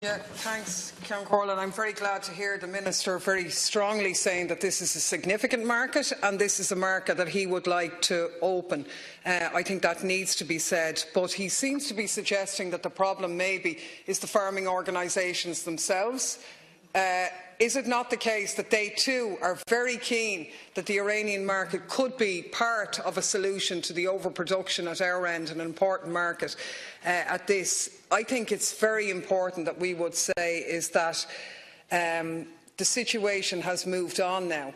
Yeah, thanks, Ceann Corlin. I'm very glad to hear the Minister very strongly saying that this is a significant market and this is a market that he would like to open. I think that needs to be said, but he seems to be suggesting that the problem maybe is the farming organisations themselves. Is it not the case that they too are very keen that the Iranian market could be part of a solution to the overproduction at our end, an important market at this? I think it's very important that we would say is that the situation has moved on now.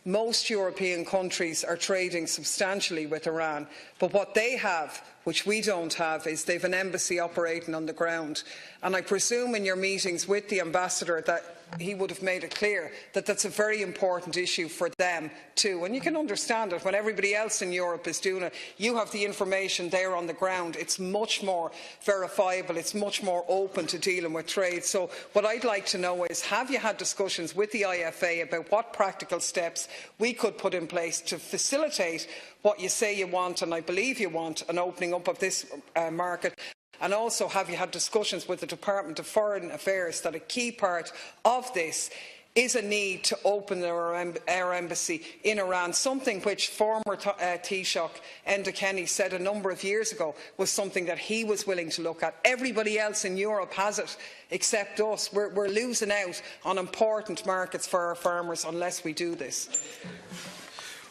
Most European countries are trading substantially with Iran, but what they have, which we don't have, is they've an embassy operating on the ground. And I presume in your meetings with the ambassador that he would have made it clear that that's a very important issue for them too. And you can understand it when everybody else in Europe is doing it. You have the information there on the ground. It's much more verifiable. It's much more open to dealing with trade. So what I'd like to know is, have you had discussions with the IFA about what practical steps we could put in place to facilitate what you say you want, and I believe you want, an opening up of this market? And also, have you had discussions with the Department of Foreign Affairs that a key part of this is a need to open our embassy in Iran, something which former Taoiseach Enda Kenny said a number of years ago was something that he was willing to look at. Everybody else in Europe has it, except us. We're losing out on important markets for our farmers unless we do this.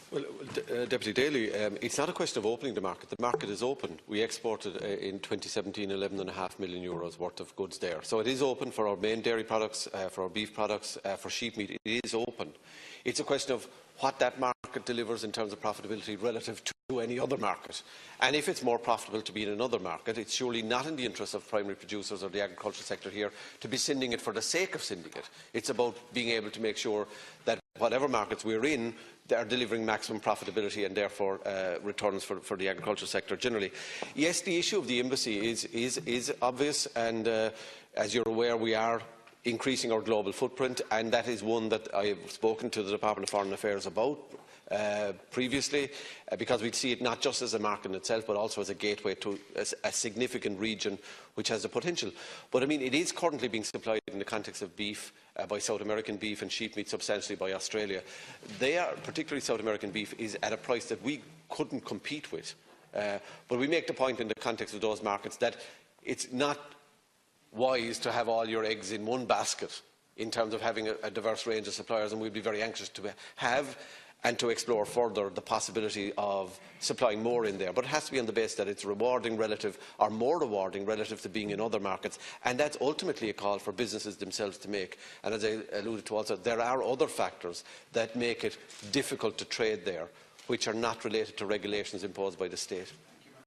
Well, Deputy Daly, it's not a question of opening the market. The market is open. We exported in 2017 €11.5 million worth of goods there. So it is open for our main dairy products, for our beef products, for sheep meat. It is open. It's a question of what that market delivers in terms of profitability relative to any other market. And if it's more profitable to be in another market, it's surely not in the interest of primary producers or the agricultural sector here to be sending it for the sake of sending it. It's about being able to make sure that whatever markets we're in, they are delivering maximum profitability and therefore returns for the agricultural sector generally. Yes, the issue of the embassy is obvious, and as you're aware, we are increasing our global footprint, and that is one that I have spoken to the Department of Foreign Affairs about previously, because we see it not just as a market in itself, but also as a gateway to a significant region which has the potential. But I mean, it is currently being supplied in the context of beef by South American beef and sheep meat substantially by Australia. They are, particularly South American beef, is at a price that we couldn't compete with. But we make the point in the context of those markets that it's not wise to have all your eggs in one basket in terms of having a diverse range of suppliers, and we'd be very anxious to have and to explore further the possibility of supplying more in there. But it has to be on the basis that it's rewarding relative, or more rewarding relative to being in other markets, and that's ultimately a call for businesses themselves to make. And as I alluded to also, there are other factors that make it difficult to trade there, which are not related to regulations imposed by the state.